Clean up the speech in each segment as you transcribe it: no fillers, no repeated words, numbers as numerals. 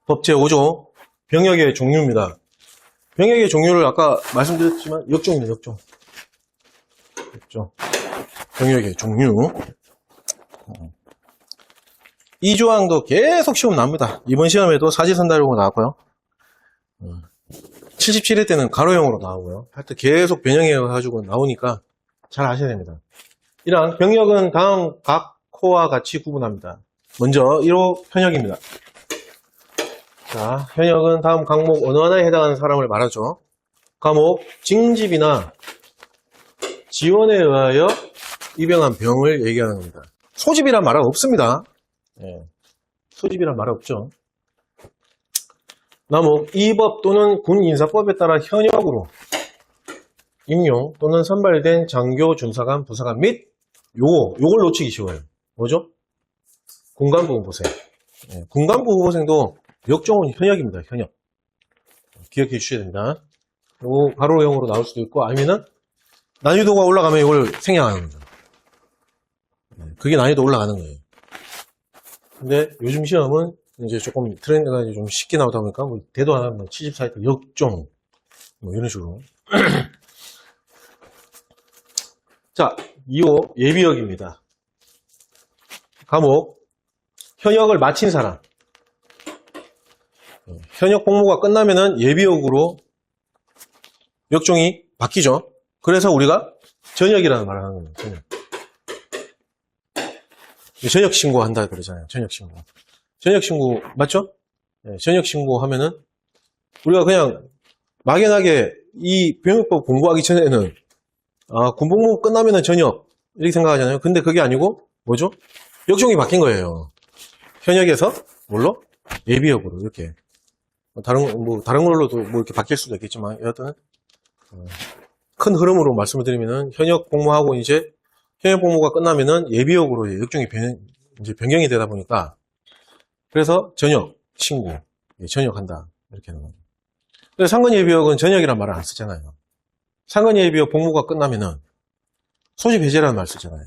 법 제5조 병역의 종류입니다. 병역의 종류를 아까 말씀드렸지만 역종입니다. 역종. 병역의 종류. 이 조항도 계속 시험 나옵니다. 이번 시험에도 사지선다용으로 나왔고요. 77회 때는 가로형으로 나오고요. 하여튼 계속 변형해가지고 나오니까 잘 아셔야 됩니다. 이랑 병역은 다음 각 코와 같이 구분합니다. 먼저 1호 현역입니다. 자, 현역은 다음 과목 어느 하나에 해당하는 사람을 말하죠. 과목 징집이나 지원에 의하여 입영한 병을 얘기하는 겁니다. 소집이란 말은 없습니다. 소집이란 말은 없죠. 남욱 이 법 또는 군 인사법에 따라 현역으로 임용 또는 선발된 장교, 중사관, 부사관 및 요걸 놓치기 쉬워요. 뭐죠? 군간부 후보생. 군간부 후보생도 역종은 현역입니다. 현역. 기억해 주셔야 됩니다. 요거 가로형으로 나올 수도 있고 아니면은 난이도가 올라가면 이걸 생략하는 거죠. 그게 난이도 올라가는 거예요. 근데 요즘 시험은 이제 조금 트렌드가 이제 좀 쉽게 나오다 보니까 뭐 대도 안 하면 74회 역종 뭐 이런 식으로. 자, 2호 예비역입니다. 과목 현역을 마친 사람. 현역 복무가 끝나면은 예비역으로 역종이 바뀌죠. 그래서 우리가 전역이라는 말을 하는 겁니다. 전역. 전역 신고한다 그러잖아요. 전역 신고. 전역 신고 맞죠? 전역 신고하면은 우리가 그냥 막연하게 이 병역법 공부하기 전에는 군복무 끝나면은 전역 이렇게 생각하잖아요. 근데 그게 아니고 뭐죠? 역종이 바뀐 거예요. 현역에서 뭘로? 예비역으로 이렇게 다른 걸로도 뭐 이렇게 바뀔 수도 있겠지만 여하튼 큰 흐름으로 말씀을 드리면은 현역 복무하고 이제 현역 복무가 끝나면은 예비역으로 역종이 이제 변경이 되다 보니까 그래서 전역 신고 전역한다 이렇게 하는 거죠. 그래서 상근 예비역은 전역이란 말을 안 쓰잖아요. 상근 예비역 복무가 끝나면은 소집 해제라는 말 쓰잖아요.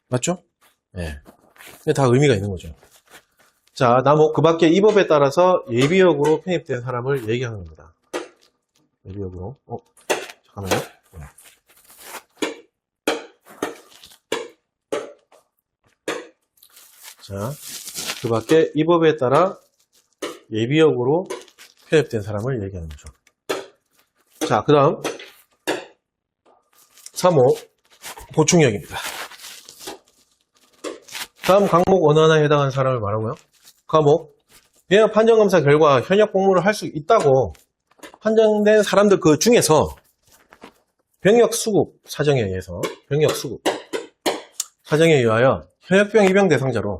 맞죠? 네. 다 의미가 있는 거죠. 자, 남욱 그 밖에 이 법에 따라서 예비역으로 편입된 사람을 얘기하는 겁니다. 예비역으로. 잠깐만요. 자, 그 밖에 이 법에 따라 예비역으로 편입된 사람을 얘기하는 거죠. 자, 그 다음 3호 보충역입니다. 다음 과목 어느 하나에 해당하는 사람을 말하고요. 과목 병역 판정검사 결과 현역 복무를 할 수 있다고 판정된 사람들 그 중에서 병역 수급 사정에 의해서 병역 수급 사정에 의하여 현역병 입영 대상자로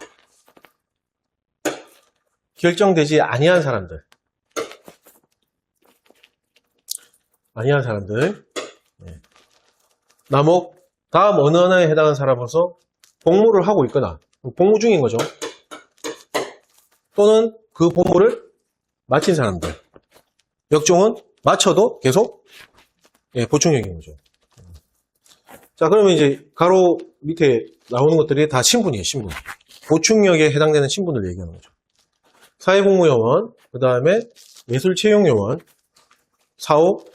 결정되지 아니한 사람들 남욱 다음 어느 하나에 해당하는 사람으로서 복무를 하고 있거나 복무 중인 거죠. 또는 그 복무를 마친 사람들 역종은 마쳐도 계속 보충역인 거죠. 자, 그러면 이제 가로 밑에 나오는 것들이 다 신분이에요. 신분. 보충역에 해당되는 신분을 얘기하는 거죠. 사회복무요원, 그 다음에 예술채용요원, 4호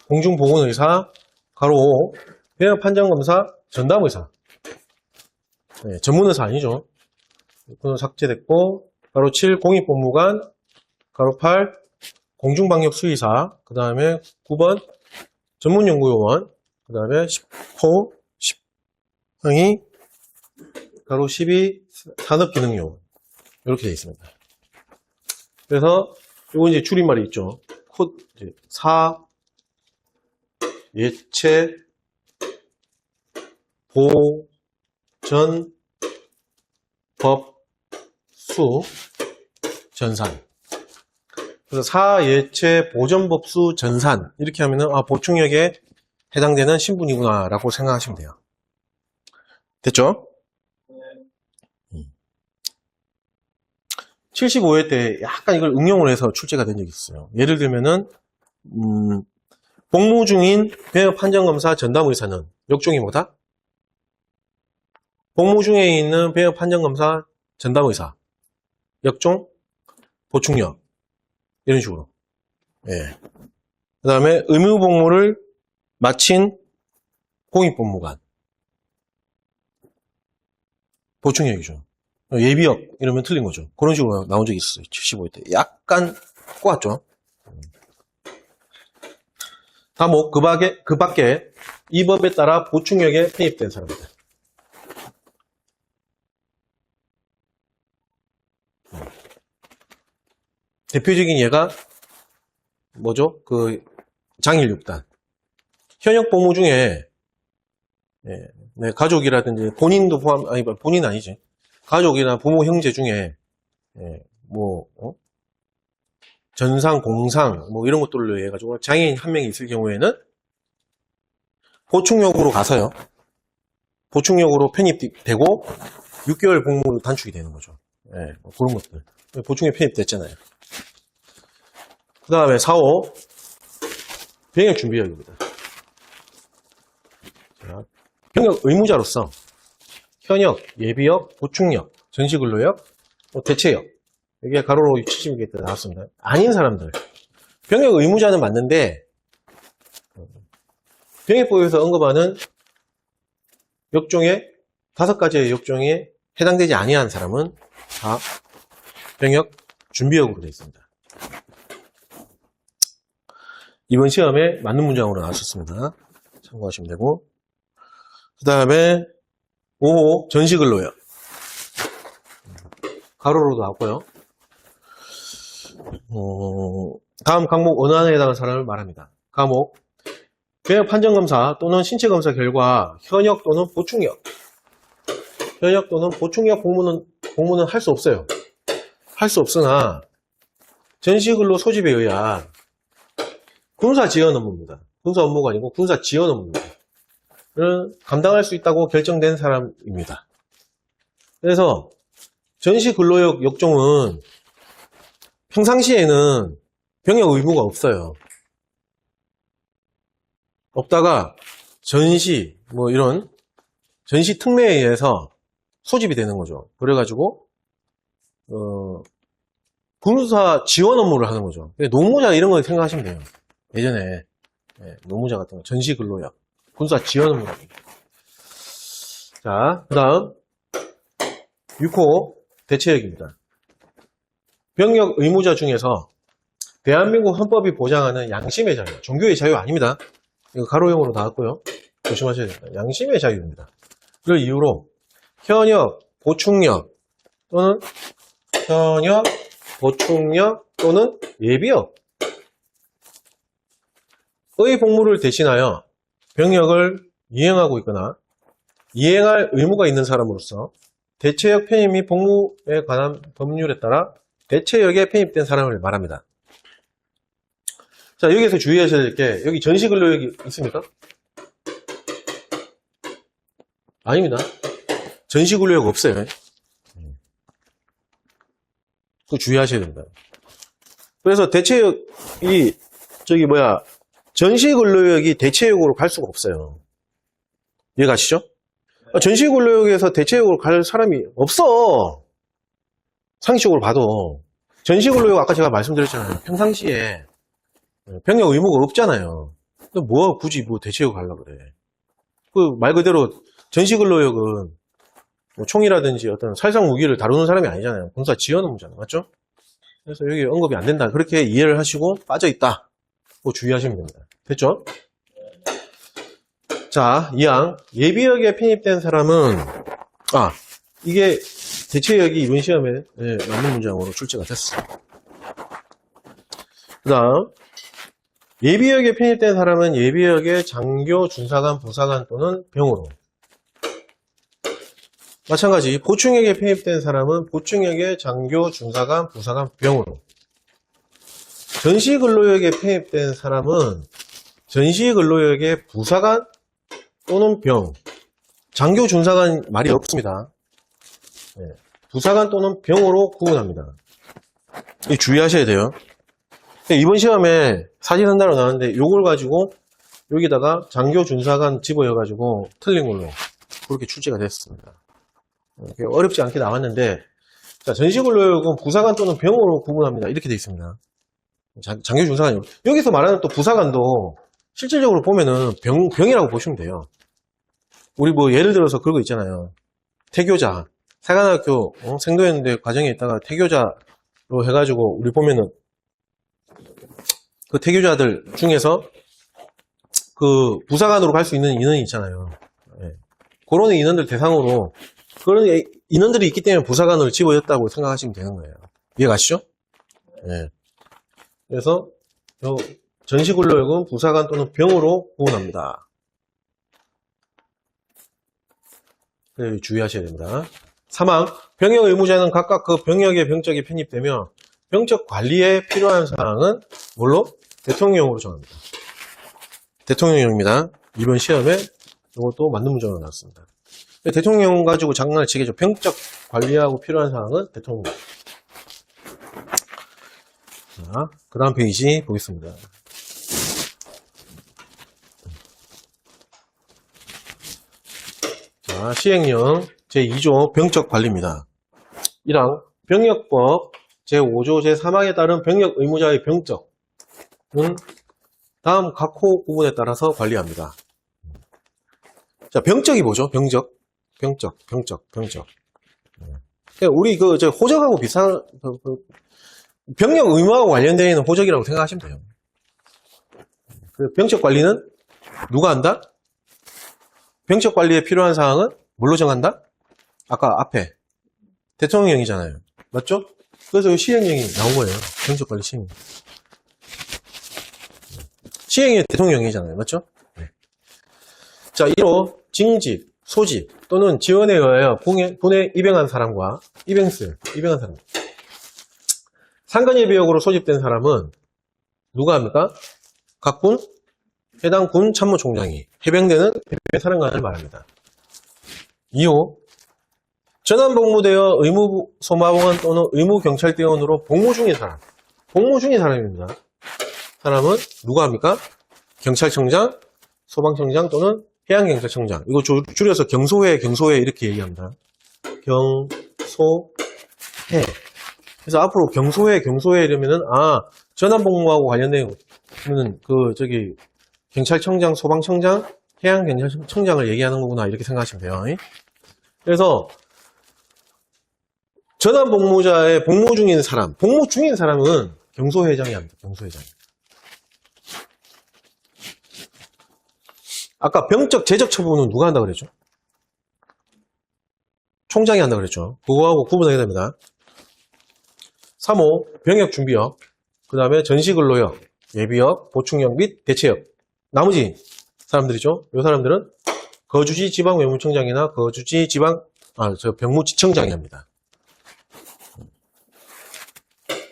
공중보건의사, 가로 5 병역판정검사, 전담의사. 전문의사 아니죠. 이거는 삭제됐고, 가로 7 공익법무관, 가로 8 공중방역수의사, 그 다음에 9번 전문연구요원, 그 다음에 10호 10항이 가로 12 산업기능요원 이렇게 되어 있습니다. 그래서 이거 이제 줄임말이 있죠. 사 예체 보 전 법 수 전산. 그래서 사예체 보전법수 전산 이렇게 하면은 보충역에 해당되는 신분이구나 라고 생각하시면 돼요. 됐죠? 75회 때 약간 이걸 응용을 해서 출제가 된 적이 있어요. 예를 들면은 복무 중인 병역판정검사 전담의사는 역종이 뭐다? 복무 중에 있는 병역판정검사 전담의사 역종 보충력. 이런 식으로. 예. 그 다음에 의무복무를 마친 공익법무관. 보충력이죠. 예비역 이러면 틀린 거죠. 그런 식으로 나온 적이 있어요. 75회 때. 약간 꼬았죠. 다목 그 밖에 이 법에 따라 보충력에 편입된 사람들. 대표적인 예가 뭐죠? 그 장일 6단. 현역 복무 중에 가족이라든지 본인도 포함 아니 본인 아니지. 가족이나 부모 형제 중에 전상, 공상 뭐 이런 것들로 해 가지고 장애인 한 명이 있을 경우에는 보충력으로 가서요. 보충력으로 편입되고 6개월 복무로 단축이 되는 거죠. 그런 것들. 보충에 편입됐잖아요. 그 다음에 4호 병역 준비역입니다. 병역 의무자로서 현역, 예비역, 보충역, 전시근로역, 대체역 여기에 가로로 70개 때 나왔습니다. 아닌 사람들 병역 의무자는 맞는데 병역법에서 언급하는 역종의 5가지의 역종에 해당되지 아니한 사람은 다 병역 준비역으로 되어 있습니다. 이번 시험에 맞는 문장으로 나왔었습니다. 참고하시면 되고 그 다음에 5호 전시근로역 가로로 나왔고요. 다음 과목 어느 안에 해당하는 사람을 말합니다. 과목 병역 판정검사 또는 신체검사 결과 현역 또는 보충역 현역 또는 보충역 복무는 할 수 없어요. 할 수 없으나 전시근로 소집에 의한 군사 지원 업무입니다. 군사 업무가 아니고 군사 지원 업무입니다. 를 감당할 수 있다고 결정된 사람입니다. 그래서 전시근로역 역종은 평상시에는 병역 의무가 없어요. 없다가 전시 이런 전시 특례에 의해서 소집이 되는 거죠. 그래가지고 군사 지원 업무를 하는 거죠. 노무자 이런 거 생각하시면 돼요. 예전에 노무자 같은 거 전시 근로역 군사 지원 업무. 자, 그 다음 6호 대체역입니다. 병역 의무자 중에서 대한민국 헌법이 보장하는 양심의 자유, 종교의 자유 아닙니다. 이거 가로형으로 나왔고요. 조심하셔야 됩니다. 양심의 자유입니다. 그 이유로 현역, 보충역 또는 현역, 보충역 또는 예비역 의 복무를 대신하여 병역을 이행하고 있거나 이행할 의무가 있는 사람으로서 대체역 편입 및 복무에 관한 법률에 따라 대체역에 편입된 사람을 말합니다. 자, 여기에서 주의하셔야 될 게 여기 전시근로역이 있습니까? 아닙니다. 전시근로역 없어요. 그거 주의하셔야 됩니다. 그래서 대체역이 전시근로역이 대체역으로 갈 수가 없어요. 이해가시죠? 전시근로역에서 대체역으로 갈 사람이 없어. 상식적으로 봐도. 전시근로역 아까 제가 말씀드렸잖아요. 평상시에 병역 의무가 없잖아요. 뭐 굳이 대체역 가려고 그래. 그 말 그대로 전시근로역은 총이라든지 어떤 살상 무기를 다루는 사람이 아니잖아요. 군사 지원 업무잖아요. 맞죠? 그래서 여기 언급이 안 된다. 그렇게 이해를 하시고 빠져있다. 뭐 주의하시면 됩니다. 됐죠? 자, 2항. 예비역에 편입된 사람은, 이게 대체역이 이번 시험에 맞는 문장으로 출제가 됐어요. 그 다음, 예비역에 편입된 사람은 예비역의 장교, 준사관, 부사관 또는 병으로. 마찬가지, 보충역에 편입된 사람은 보충역의 장교, 준사관, 부사관, 병으로. 전시근로역에 편입된 사람은 전시근로역의 부사관 또는 병. 장교, 준사관 말이 없습니다. 부사관 또는 병으로 구분합니다. 주의하셔야 돼요. 이번 시험에 사진 한 달로 나왔는데 이걸 가지고 여기다가 장교, 준사관 집어여가지고 틀린 걸로 그렇게 출제가 됐습니다. 어렵지 않게 나왔는데 자, 전시근로역은 부사관 또는 병으로 구분합니다. 이렇게 되어 있습니다. 장교 중사관이요. 여기서 말하는 또 부사관도 실질적으로 보면은 병이라고 보시면 돼요. 우리 뭐 예를 들어서 그런 거 있잖아요. 태교자, 사관학교 생도연대 과정에 있다가 태교자로 해가지고 우리 보면은 그 태교자들 중에서 그 부사관으로 갈 수 있는 인원이 있잖아요. 예. 그런 인원들 대상으로 그런 인원들이 있기 때문에 부사관을 집어였다고 생각하시면 되는 거예요. 이해가시죠? 예. 그래서 전시근로역은 부사관 또는 병으로 구분합니다. 주의하셔야 됩니다. 사망, 병역 의무자는 각각 그 병역의 병적이 편입되며 병적 관리에 필요한 사항은 뭘로? 대통령령으로 정합니다. 대통령령입니다. 이번 시험에 이것도 맞는 문제가 나왔습니다. 대통령 가지고 장난을 치겠죠. 병적 관리하고 필요한 사항은 대통령. 자, 그 다음 페이지 보겠습니다. 자, 시행령 제2조 병적 관리입니다. 1항 병역법 제5조 제3항에 따른 병역 의무자의 병적은 다음 각호 부분에 따라서 관리합니다. 자, 병적이 뭐죠? 병적. 우리 호적하고 비슷한 병역 의무하고 관련되어 있는 호적이라고 생각하시면 돼요. 병적 관리는 누가 한다? 병적 관리에 필요한 사항은 뭘로 정한다? 아까 앞에 대통령령이잖아요. 맞죠? 그래서 시행령이 나온 거예요. 병적 관리 시행령. 시행이 대통령령이잖아요. 맞죠? 네. 자, 1호 징집, 소집 또는 지원에 의하여 군에 입영한 사람과 입영한 사람. 상근예비역으로 소집된 사람은 누가 합니까? 각 군, 해당 군 참모총장이 해병대는 해병대 사령관을 말합니다. 2호 전환복무되어 의무소마공원 또는 의무경찰대원으로 복무 중인 사람입니다. 사람은 누가 합니까? 경찰청장, 소방청장 또는 해양경찰청장. 이거 줄여서 경소회 이렇게 얘기합니다. 경소회. 그래서 앞으로 경소회 이러면은 전환복무하고 관련된 경찰청장, 소방청장, 해양경찰청장을 얘기하는 거구나 이렇게 생각하시면 돼요. 그래서 전환복무자의 복무 중인 사람은 경소회장이 합니다. 경소회장. 아까 병적, 재적 처분은 누가 한다고 그랬죠? 총장이 한다고 그랬죠. 그거하고 구분하게 됩니다. 3호 병역 준비역, 그 다음에 전시근로역, 예비역, 보충역 및 대체역. 나머지 사람들이죠. 이 사람들은 거주지 지방외무청장이나 거주지 병무지청장이 합니다.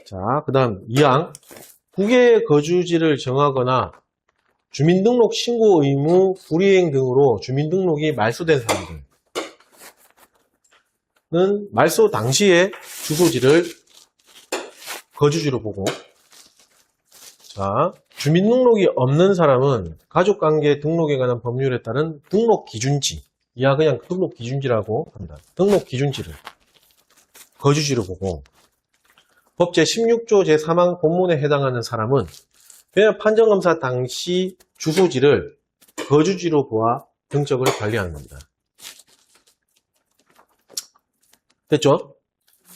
자, 그 다음 2항 국외 거주지를 정하거나 주민등록 신고 의무 불이행 등으로 주민등록이 말소된 사람들은 말소 당시에 주소지를 거주지로 보고, 자, 주민등록이 없는 사람은 가족관계 등록에 관한 법률에 따른 등록기준지, 이하 그냥 등록기준지라고 합니다. 등록기준지를 거주지로 보고, 법 제16조 제3항 본문에 해당하는 사람은 그냥 판정검사 당시 주소지를 거주지로 보아 병적을 관리하는 겁니다. 됐죠?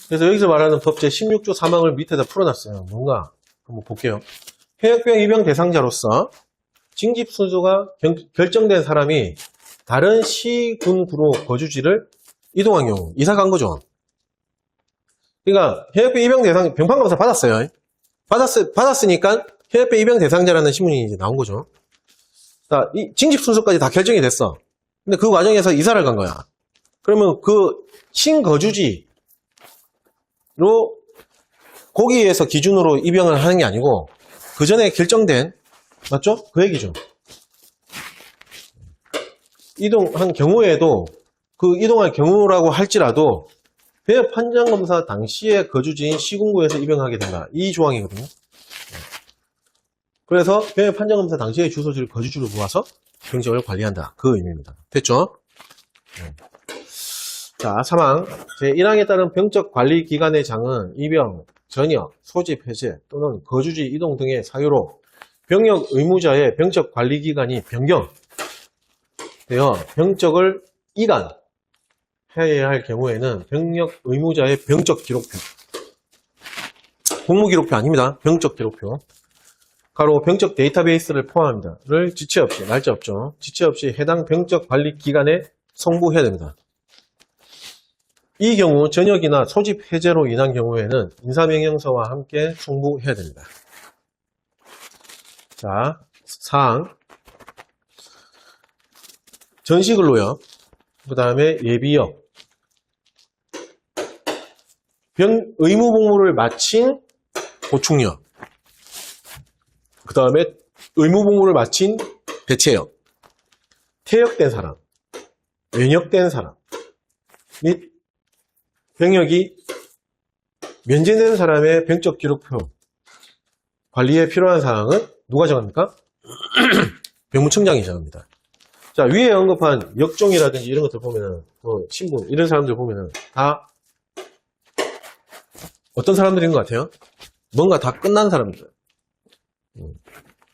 그래서 여기서 말하는 법 제16조 3항을 밑에다 풀어놨어요. 뭔가 한번 볼게요. 해역병 입영 대상자로서 징집 순서가 결정된 사람이 다른 시군구로 거주지를 이동한 경우, 이사 간 거죠. 그러니까 해역병 입영 대상 병판검사 받았어요. 받았으니까 해역병 입영 대상자라는 신문이 이제 나온 거죠. 자, 이 징집 순서까지 다 결정이 됐어. 근데 그 과정에서 이사를 간 거야. 그러면 그 신거주지로 거기에서 기준으로 입영을 하는 게 아니고 그 전에 결정된, 맞죠? 그 얘기죠. 이동한 경우에도 그 이동할 경우라고 할지라도 배역 판정검사 당시에 거주지인 시군구에서 입영하게 된다. 이 조항이거든요. 그래서 배역 판정검사 당시에 주소지를 거주지로 모아서 병적을 관리한다. 그 의미입니다. 됐죠? 자, 사망. 제1항에 따른 병적 관리 기간의 장은 입영, 전역, 소집 해제 또는 거주지 이동 등의 사유로 병역 의무자의 병적 관리 기간이 변경되어 병적을 이관해야 할 경우에는 병역 의무자의 병적 기록표, 복무 기록표 아닙니다. 병적 기록표. 가로 병적 데이터베이스를 포함합니다.를 지체 없이, 날짜 없죠. 지체 없이 해당 병적 관리 기간에 송부해야 됩니다. 이 경우 전역이나 소집 해제로 인한 경우에는 인사명령서와 함께 송부해야 됩니다. 자, 사항. 전시근로역, 그 다음에 예비역, 의무복무를 마친 보충역, 그 다음에 의무복무를 마친 대체역, 퇴역된 사람, 면역된 사람, 및 병역이 면제된 사람의 병적 기록표 관리에 필요한 사항은 누가 정합니까? 병무청장이 정합니다. 자, 위에 언급한 역종이라든지 이런 것들 보면은, 신분, 이런 사람들 보면은 다 어떤 사람들인 것 같아요? 뭔가 다 끝난 사람들.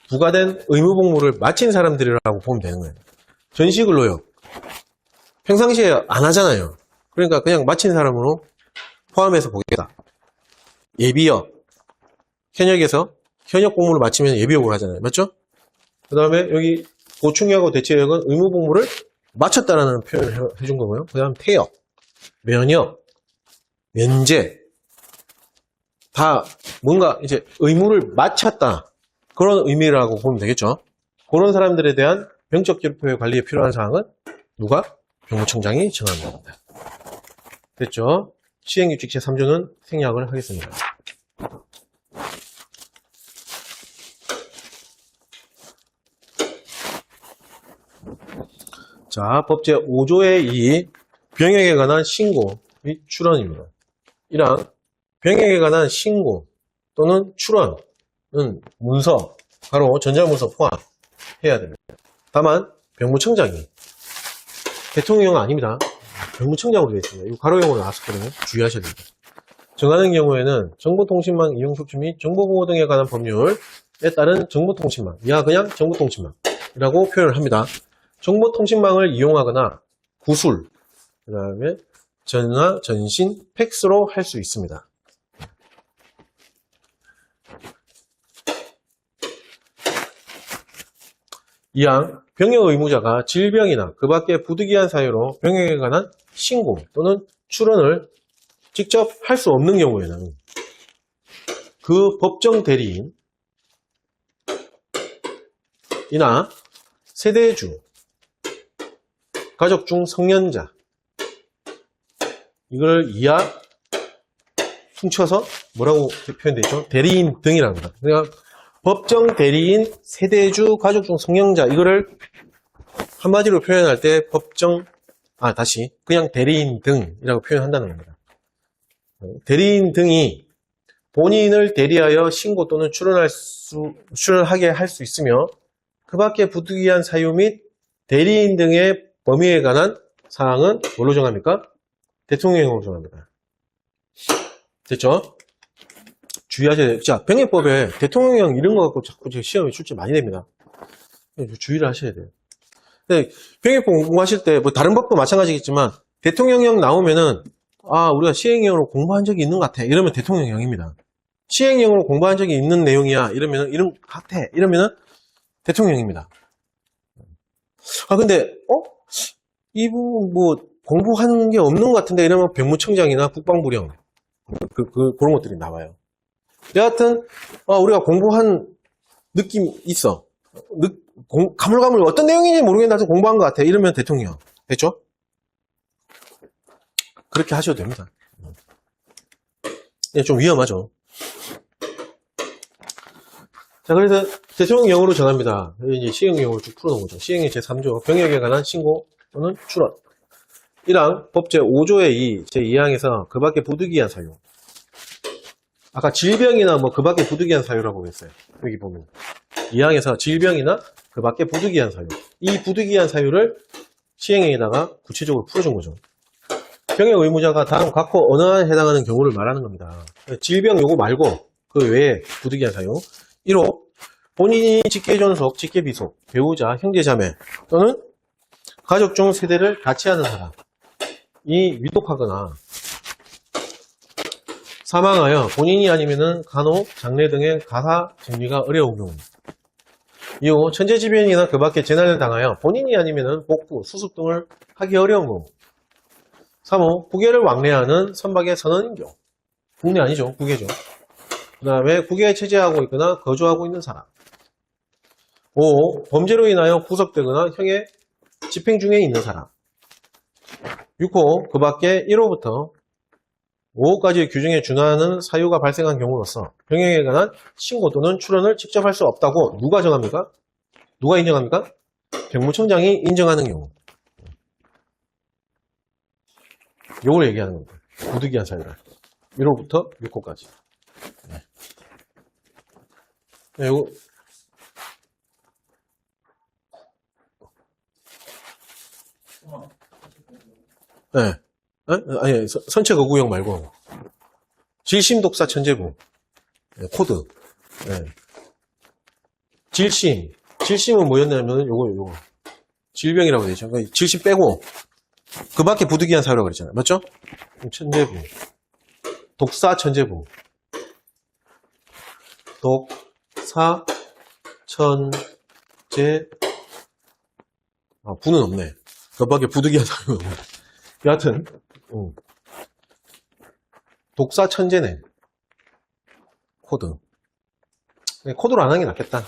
부과된 의무복무를 마친 사람들이라고 보면 되는 거예요. 전시근로역. 평상시에 안 하잖아요. 그러니까 그냥 마친 사람으로 포함해서 보겠다. 예비역. 현역에서 현역 복무를 마치면 예비역으로 하잖아요. 맞죠? 그 다음에 여기 보충역하고 대체역은 의무복무를 마쳤다라는 표현을 해준 거고요. 그 다음 퇴역, 면역, 면제. 다 뭔가 이제 의무를 마쳤다. 그런 의미라고 보면 되겠죠. 그런 사람들에 대한 병적 기록표의 관리에 필요한 사항은 누가? 병무청장이 정합니다. 됐죠? 시행규칙 제3조는 생략을 하겠습니다. 자, 법 제5조의 2 병역에 관한 신고 및 출원입니다. 1항 병역에 관한 신고 또는 출원은 문서, 바로 전자문서 포함해야 됩니다. 다만 병무청장이 대통령은 아닙니다. 병무청장으로 되어 있습니다. 이거 가로용으로 나왔었거든요. 주의하셔야 됩니다. 정하는 경우에는 정보통신망 이용 촉진 및 정보보호 등에 관한 법률에 따른 정보통신망, 이하 그냥 정보통신망이라고 표현을 합니다. 정보통신망을 이용하거나 구술, 그 다음에 전화, 전신, 팩스로 할 수 있습니다. 이항 병역 의무자가 질병이나 그 밖의 부득이한 사유로 병역에 관한 신고 또는 출원을 직접 할 수 없는 경우에는 그 법정 대리인이나 세대주, 가족 중 성년자, 이걸 이하 퉁쳐서 뭐라고 표현되어 있죠? 대리인 등이라는 겁니다. 그러니까 법정 대리인, 세대주, 가족 중 성년자, 이거를 한마디로 표현할 때 그냥 대리인 등이라고 표현한다는 겁니다. 대리인 등이 본인을 대리하여 신고 또는 출원하게 할 수 있으며 그 밖에 부득이한 사유 및 대리인 등의 범위에 관한 사항은 뭘로 정합니까? 대통령령으로 정합니다. 됐죠? 주의하셔야 돼요. 자, 병역법에 대통령령 이런 거 갖고 자꾸 시험에 출제 많이 됩니다. 주의를 하셔야 돼요. 병역법 공부하실 때 뭐 다른 법도 마찬가지겠지만 대통령령 나오면은 우리가 시행령으로 공부한 적이 있는 것 같아. 이러면 대통령령입니다. 시행령으로 공부한 적이 있는 내용이야. 이러면은 이런 것 같아. 이러면은 대통령령입니다. 근데 이 부분 뭐 공부하는 게 없는 것 같은데 이러면 병무청장이나 국방부령 그런 것들이 나와요. 여하튼 우리가 공부한 느낌이 있어. 가물가물 어떤 내용인지 모르겠는데 공부한 것 같아. 이러면 대통령. 됐죠? 그렇게 하셔도 됩니다. 좀 위험하죠. 자, 그래서 대통령령으로 정합니다. 이제 시행령으로 쭉 풀어놓은 거죠. 시행령 제3조 병역에 관한 신고 또는 출원. 1항 법 제5조의 2 제2항에서 그 밖에 부득이한 사유. 아까 질병이나 뭐 그 밖에 부득이한 사유라고 했어요. 여기 보면 2항에서 질병이나 그 밖에 부득이한 사유. 이 부득이한 사유를 시행령에다가 구체적으로 풀어준 거죠. 병역 의무자가 다음 각호 어느 하나에 해당하는 경우를 말하는 겁니다. 질병 요거 말고 그 외에 부득이한 사유. 1호 본인이 직계존속, 직계비속, 배우자, 형제자매 또는 가족 중 세대를 같이 하는 사람이 위독하거나 사망하여 본인이 아니면은 간혹, 장례 등의 가사 정리가 어려운 경우. 2호 천재지변이나 그 밖의 재난을 당하여 본인이 아니면은 복부, 수습 등을 하기 어려운 경우. 3호 국외를 왕래하는 선박의 선원인 경우. 국내 아니죠, 국외죠. 그 다음에 국외에 체제하고 있거나 거주하고 있는 사람. 5호 범죄로 인하여 구속되거나 형의 집행 중에 있는 사람. 6호 그 밖에 1호부터 5호까지의 규정에 준하는 사유가 발생한 경우로서 병역에 관한 신고 또는 출원을 직접 할 수 없다고 누가 정합니까? 누가 인정합니까? 병무청장이 인정하는 경우. 요걸 얘기하는 겁니다. 부득이한 사유를. 1호부터 6호까지. 네, 요거. 네. 아니, 선체 거구형 말고. 질심독사 천재부. 네, 코드. 네. 질심. 질심은 뭐였냐면, 요거. 질병이라고 되죠. 질심 빼고, 그 밖에 부득이한 사유라고 그랬잖아요. 맞죠? 천재부. 독사 천재부. 독사 천재. 부는 없네. 그 밖에 부득이한 사유가 없네. 여하튼, 독사 천재네. 코드. 네, 코드로 안 하는 게 낫겠다.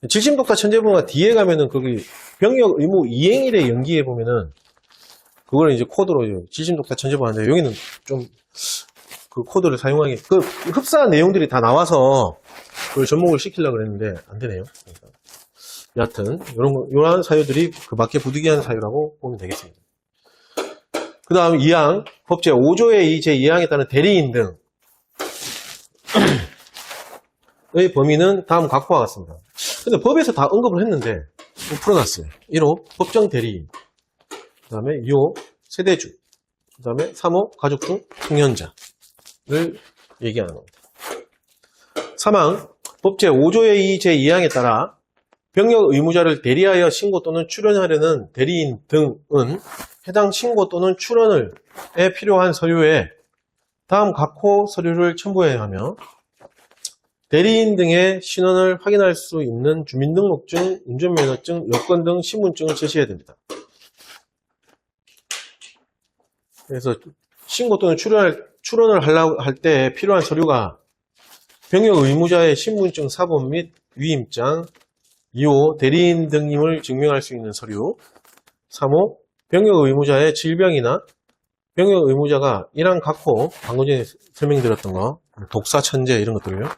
질심독사 천재부가 뒤에 가면은 거기 병역 의무 이행일에 연기해 보면은 그걸 이제 코드로 질심독사 천재부 하는데 여기는 좀 그 코드를 사용하기 그 흡사한 내용들이 다 나와서 그걸 접목을 시키려고 그랬는데 안 되네요. 그러니까. 여하튼 이러한 사유들이 그 밖에 부득이한 사유라고 보면 되겠습니다. 그 다음 2항 법제 5조의 제2항에 따른 대리인 등의 범위는 다음 각과 같습니다. 근데 법에서 다 언급을 했는데 풀어놨어요. 1호 법정 대리인, 그 다음에 2호 세대주, 그 다음에 3호 가족 중 풍년자를 얘기하는 겁니다. 3항 법제 5조의 제2항에 따라 병역 의무자를 대리하여 신고 또는 출원하려는 대리인 등은 해당 신고 또는 출원에 필요한 서류에 다음 각호 서류를 첨부해야 하며 대리인 등의 신원을 확인할 수 있는 주민등록증, 운전면허증, 여권 등 신분증을 제시해야 됩니다. 그래서 신고 또는 출원을 하려고 할 때 필요한 서류가 병역 의무자의 신분증 사본 및 위임장, 2호 대리인 등임을 증명할 수 있는 서류, 3호 병역 의무자의 질병이나 병역 의무자가 일한 각호, 방금 전에 설명드렸던 거, 독사 천재 이런 것들을요.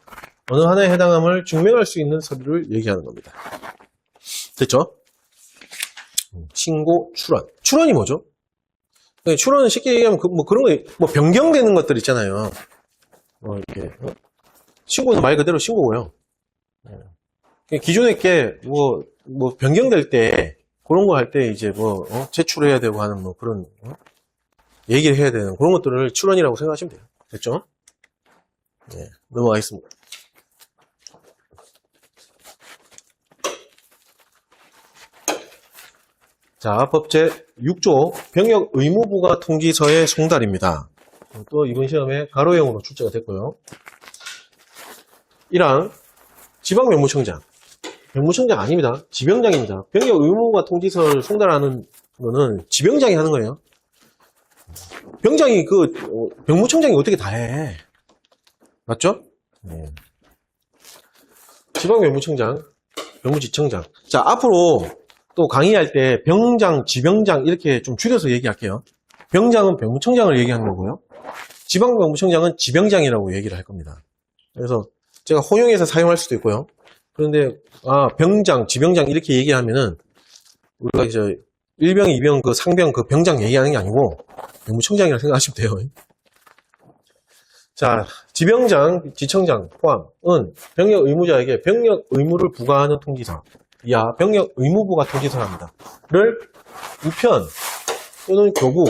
어느 하나에 해당함을 증명할 수 있는 서류를 얘기하는 겁니다. 됐죠? 신고, 출원. 출원이 뭐죠? 출원은 쉽게 얘기하면 그런 거, 변경되는 것들 있잖아요. 이렇게. 신고는 말 그대로 신고고요. 기존에 게 변경될 때, 그런 거 할 때 이제 제출해야 되고 하는 그런, 얘기를 해야 되는 그런 것들을 출원이라고 생각하시면 돼요. 됐죠? 네, 넘어가겠습니다. 자, 법제 6조 병역 의무부가 통지서의 송달입니다. 또 이번 시험에 가로형으로 출제가 됐고요. 1항 지방병무청장. 병무청장 아닙니다. 지병장입니다. 병역 의무부가 통지서를 송달하는 거는 지병장이 하는 거예요. 병장이 병무청장이 어떻게 다 해? 맞죠? 네. 지방병무청장, 병무지청장. 자, 앞으로 또 강의할 때 병장, 지병장 이렇게 좀 줄여서 얘기할게요. 병장은 병무청장을 얘기하는 거고요. 지방병무청장은 지병장이라고 얘기를 할 겁니다. 그래서 제가 혼용해서 사용할 수도 있고요. 그런데 병장, 지병장 이렇게 얘기하면은 우리가 이제 1병, 2병, 상병, 병장 얘기하는 게 아니고 병무청장이라고 생각하시면 돼요. 자, 지병장, 지청장 포함은 병역 의무자에게 병역 의무를 부과하는 통지서, 이하 병역 의무부가 통지서랍니다. 를 우편 또는 교부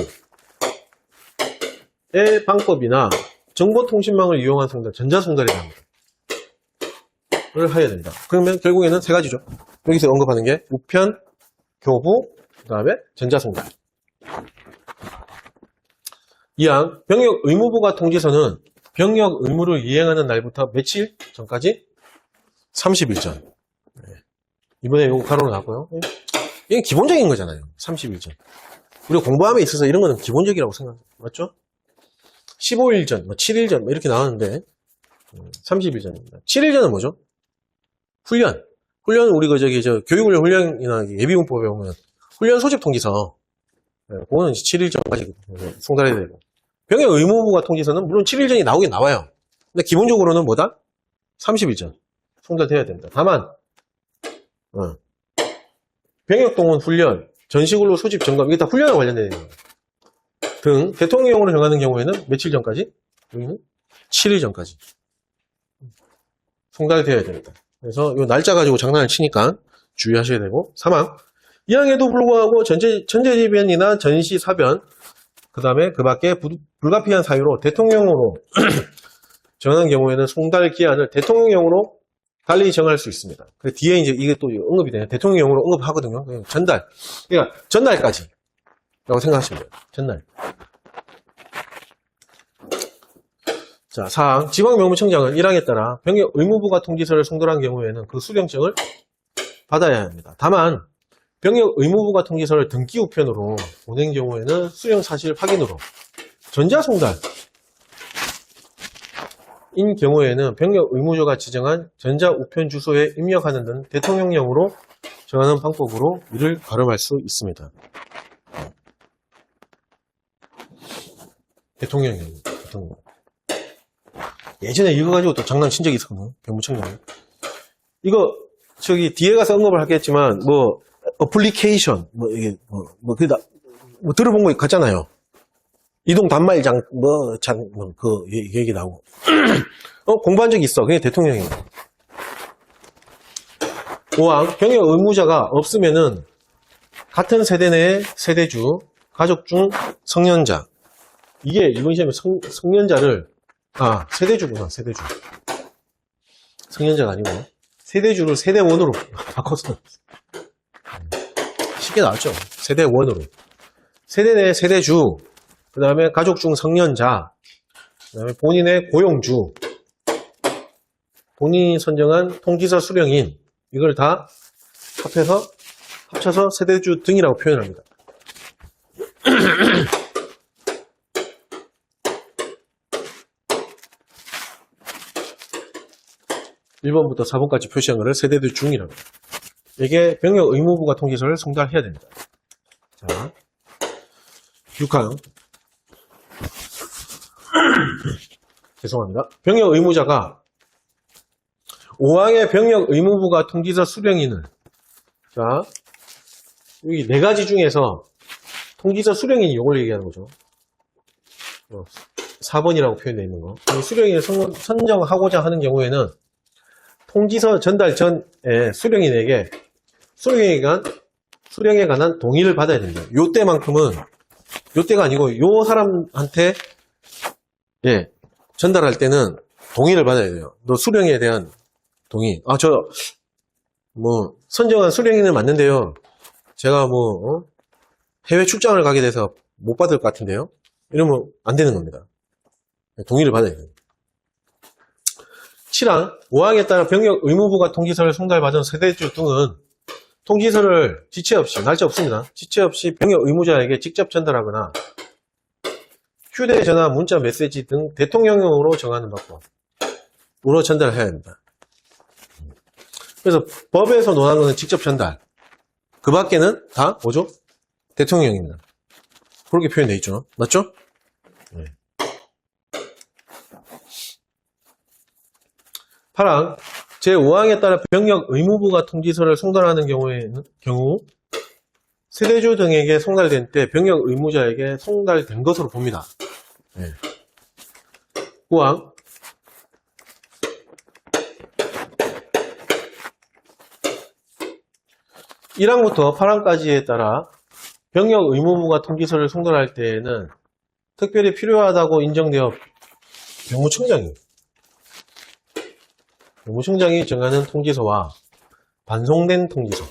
방법이나 정보통신망을 이용한 송달, 전자송달이라는 걸 해야 된다. 그러면 결국에는 세 가지죠. 여기서 언급하는 게 우편, 교부, 그 다음에 전자송달. 이항, 병역 의무부가 통지서는 병역 의무를 이행하는 날부터 며칠 전까지? 30일 전. 이번에 이거 가로로 나왔고요. 이게 기본적인 거잖아요. 30일 전. 우리가 공부함에 있어서 이런 거는 기본적이라고 생각해요. 맞죠? 15일 전, 7일 전, 이렇게 나왔는데, 30일 전입니다. 7일 전은 뭐죠? 훈련. 훈련은 우리 교육훈련 훈련이나 예비군법에 보면 훈련 소집 통지서. 그거는 7일 전까지 송달해야 되고. 병역 의무부가 통지서는 물론 7일 전이 나오긴 나와요. 근데 기본적으로는 뭐다? 30일 전. 송달돼야 됩니다. 다만, 병역동원 훈련, 전시근로 소집 점검, 이게 다 훈련에 관련된 내용 등 대통령령으로 정하는 경우에는 며칠 전까지? 여기는 7일 전까지 송달되어야 됩니다. 그래서 이 날짜 가지고 장난을 치니까 주의하셔야 되고. 사망. 이항에도 불구하고 천재지변이나 전시사변, 그 다음에 그 밖에 불가피한 사유로 대통령령으로 정하는 경우에는 송달 기한을 대통령령으로 달리 정할 수 있습니다. 그 뒤에 이제 이게 또 언급이 되네요. 대통령령으로 언급하거든요. 전달. 그러니까 전날까지. 라고 생각하시면 돼요. 전날. 자, 사항. 지방명무청장은 1항에 따라 병역 의무부가 통지서를 송달한 경우에는 그 수령증을 받아야 합니다. 다만, 병역 의무부가 통지서를 등기 우편으로 보낸 경우에는 수령 사실 확인으로 전자송달 인 경우에는 병역 의무조가 지정한 전자 우편 주소에 입력하는 등 대통령령으로 정하는 방법으로 이를 발음할 수 있습니다. 대통령령. 예전에 이거 가지고 또 장난친 적이 있었거든요. 병무청장. 이거 뒤에 가서 언급을 하겠지만 어플리케이션 들어본 거 같잖아요. 이동 단말장 그 얘기 나오고 공부한 적이 있어. 그게 대통령이에요. 5항 병역 의무자가 없으면은 같은 세대 내의 세대주, 가족 중 성년자. 이게 이번 시험에 성년자를 세대주구나. 세대주. 성년자가 아니고 세대주를 세대원으로 바꿔서 쉽게 나왔죠. 세대원으로. 세대 내 세대주, 그 다음에 가족 중 성년자, 그 다음에 본인의 고용주, 본인이 선정한 통지서 수령인, 이걸 다 합쳐서 세대주 등이라고 표현합니다. 1번부터 4번까지 표시한 것을 세대주 중이라고 합니다. 이게 병역 의무부가 통지서를 송달해야 됩니다. 자, 6항. 죄송합니다. 병역 의무자가 5항의 병역 의무부가 통지서 수령인을, 자, 여기 4가지 중에서 통지서 수령인이 이걸 얘기하는 거죠. 4번이라고 표현되어 있는 거. 수령인을 선정하고자 하는 경우에는 통지서 전달 전에 수령인에게 수령에 관한 동의를 받아야 됩니다. 요때가 아니고 요 사람한테 전달할 때는 동의를 받아야 돼요. 너 수령에 대한 동의. 선정한 수령인은 맞는데요. 제가 해외 출장을 가게 돼서 못 받을 것 같은데요. 이러면 안 되는 겁니다. 동의를 받아야 돼요. 7항, 5항에 따라 병역 의무부가 통지서를 송달받은 세대주 등은 통지서를 지체 없이, 날짜 없습니다. 지체 없이 병역 의무자에게 직접 전달하거나 휴대전화, 문자, 메시지 등 대통령령으로 정하는 방법으로 전달해야 합니다. 그래서 법에서 논한 것은 직접 전달. 그 밖에는 다 뭐죠? 대통령입니다. 그렇게 표현되어 있죠. 맞죠? 네. 8항, 제5항에 따라 병역 의무부가 통지서를 송달하는 경우 세대주 등에게 송달된 때 병역 의무자에게 송달된 것으로 봅니다. 네. 9항, (1항부터) (8항까지에) 따라 병역 의무부가 통지서를 송달할 때에는 특별히 필요하다고 인정되어 병무청장이 정하는 통지서와 반송된 통지서는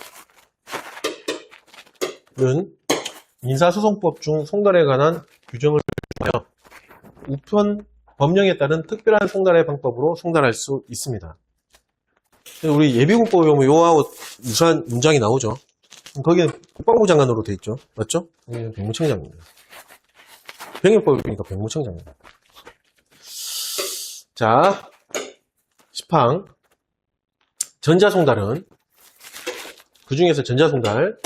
민사소송법 중 송달에 관한 규정을 하여 우편 법령에 따른 특별한 송달의 방법으로 송달할 수 있습니다. 우리 예비국법에 보면 요하고 유사한 문장이 나오죠. 거기는 국방부 장관으로 돼 있죠. 맞죠? 여기는 병무청장입니다. 병역법이니까 병무청장입니다. 자, 10항. 전자송달은, 그 중에서 전자송달은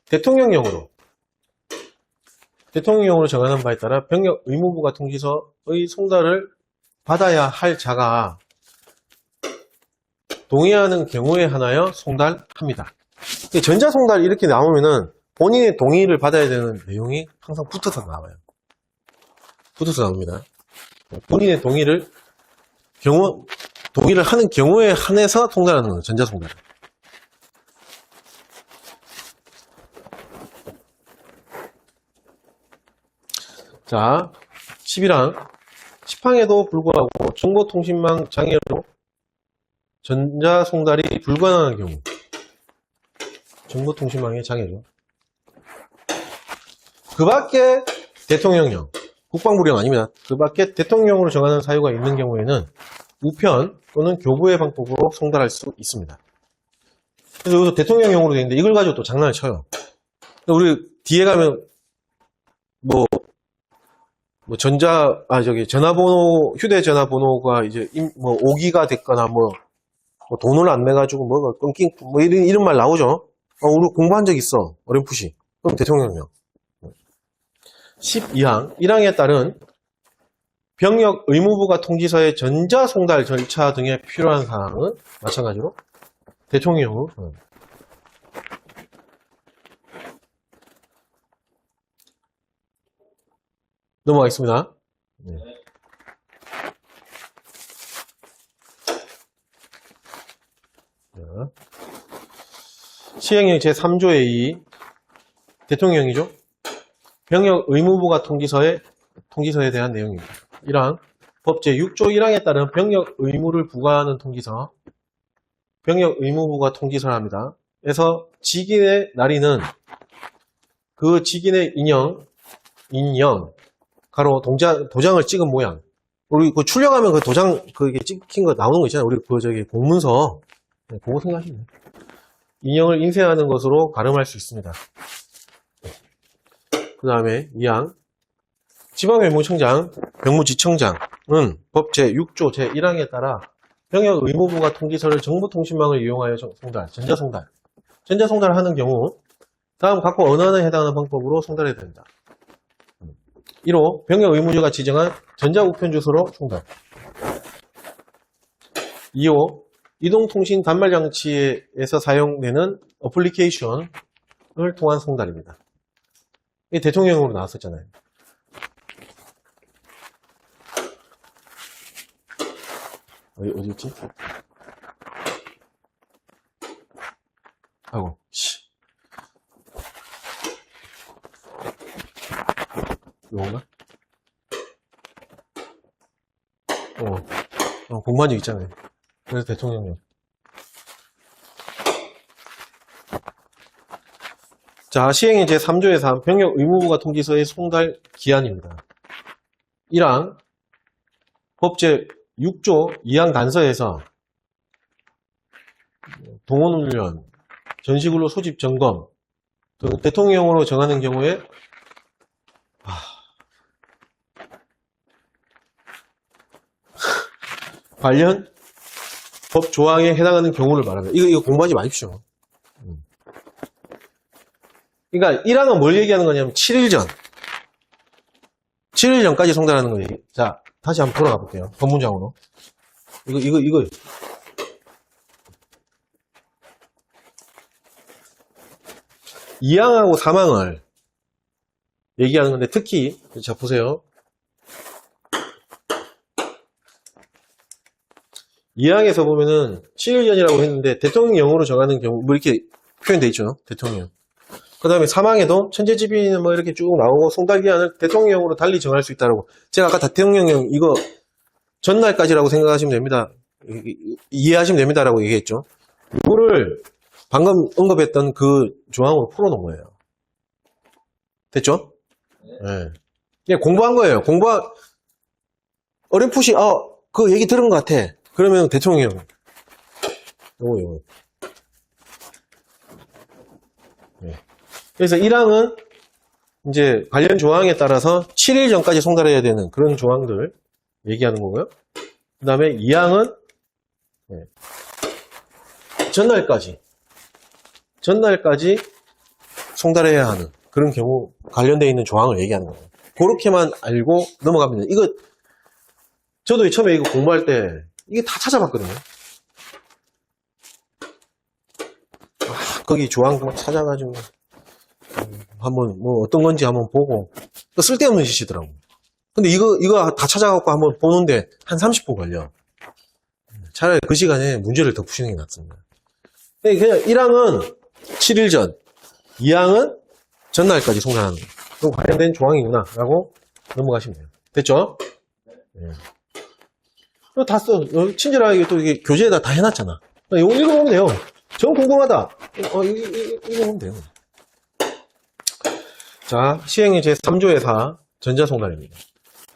대통령령으로 정하는 바에 따라 병역 의무부가 통지서의 송달을 받아야 할 자가 동의하는 경우에 한하여 송달합니다. 전자송달 이렇게 나오면은 본인의 동의를 받아야 되는 내용이 항상 붙어서 나와요. 붙어서 나옵니다. 본인의 동의를 하는 경우에 한해서 송달하는 거예요. 전자송달. 자, 10항에도 불구하고 정보통신망 장애로 전자송달이 불가능한 경우, 정보통신망의 장애죠. 그 밖에 대통령령, 국방부령 아닙니다. 그 밖에 대통령령으로 정하는 사유가 있는 경우에는 우편 또는 교부의 방법으로 송달할 수 있습니다. 그래서 여기서 대통령령으로 되어 있는데 이걸 가지고 또 장난을 쳐요. 우리 뒤에 가면 전화번호, 휴대전화번호가 이제 5기가 됐거나 돈을 안 내가지고 뭐가 끊긴, 이런 말 나오죠? 우리 공부한 적 있어. 어렴풋이. 그럼 대통령령. 12항. 1항에 따른 병역 의무부가 통지서의 전자송달 절차 등에 필요한 사항은 마찬가지로 대통령령으로. 넘어가겠습니다. 시행령 제3조의 2 대통령령이죠. 병역 의무부가 통지서에 대한 내용입니다. 1항 법 제6조 1항에 따른 병역 의무를 부과하는 통지서 병역 의무부가 통지서를 합니다. 그래서 직인의 날인은 그 직인의 인형 가로 도장을 찍은 모양. 우리 그 출력하면 그 도장 그게 찍힌 거 나오는 거 있잖아요. 우리 공문서 그거 생각하시면 돼요. 인형을 인쇄하는 것으로 가름할 수 있습니다. 그 다음에 2항 지방병무청장, 병무지청장은 법 제6조 제1항에 따라 병역 의무부가 통지서를 정보통신망을 이용하여 전자송달을 하는 경우 다음 각각 어느 하나에 해당하는 방법으로 송달해야 됩니다. 1호 병역 의무주가 지정한 전자우편 주소로 송달. 2호 이동통신 단말장치에서 사용되는 어플리케이션을 통한 송달입니다. 이게 대통령령으로 나왔었잖아요. 어디였지? 아이고, 씨. 이건가? 공부한 적 있잖아요. 그래서 대통령령. 자, 시행의 제3조의 3, 병역 의무부가 통지서의 송달 기한입니다. 1항, 법 제6조 2항 단서에서 동원훈련, 전시근로 소집 점검 등 대통령령으로 정하는 경우에 관련 법 조항에 해당하는 경우를 말합니다. 이거 공부하지 마십시오. 그러니까 1항은 뭘 얘기하는 거냐면 7일 전까지 송달하는 거예요. 자, 다시 한번 돌아가 볼게요. 법문장으로. 이거. 2항하고 3항을 얘기하는 건데 특히 자 보세요. 2항에서 보면은 7일 전이라고 했는데 대통령령으로 정하는 경우 뭐 이렇게 표현되어 있죠. 대통령. 그 다음에 사망에도 천재지변은 뭐 이렇게 쭉 나오고 송달기한을 대통령령으로 달리 정할 수 있다라고. 제가 아까 대통령령 이거 전날까지라고 생각하시면 됩니다. 이해하시면 됩니다라고 얘기했죠. 이거를 방금 언급했던 그 조항으로 풀어놓은 거예요. 됐죠? 네. 그냥 공부한 거예요. 어렴풋이, 그 얘기 들은 것 같아. 그러면 대통령. 요거. 네. 그래서 1항은 이제 관련 조항에 따라서 7일 전까지 송달해야 되는 그런 조항들 얘기하는 거고요. 그 다음에 2항은 전날까지 송달해야 하는 그런 경우 관련되어 있는 조항을 얘기하는 거예요. 그렇게만 알고 넘어갑니다. 이거 저도 처음에 이거 공부할 때 이게 다 찾아봤거든요. 거기 조항 찾아가지고 한번 뭐 어떤 건지 한번 보고 쓸데없는 짓이더라고. 근데 이거 다 찾아갖고 한번 보는데 한 30분 걸려. 차라리 그 시간에 문제를 더 푸시는 게 낫습니다. 그냥 1항은 7일 전, 2항은 전날까지 송달하는 거. 그럼 관련된 조항이구나 라고 넘어가시면 돼요. 됐죠? 네. 다 써. 친절하게 또 이게 교재에다 다 해놨잖아. 이거 읽어보면 돼요. 전 궁금하다. 읽어보면 돼요. 자, 시행령 제3조의 4, 전자송달입니다.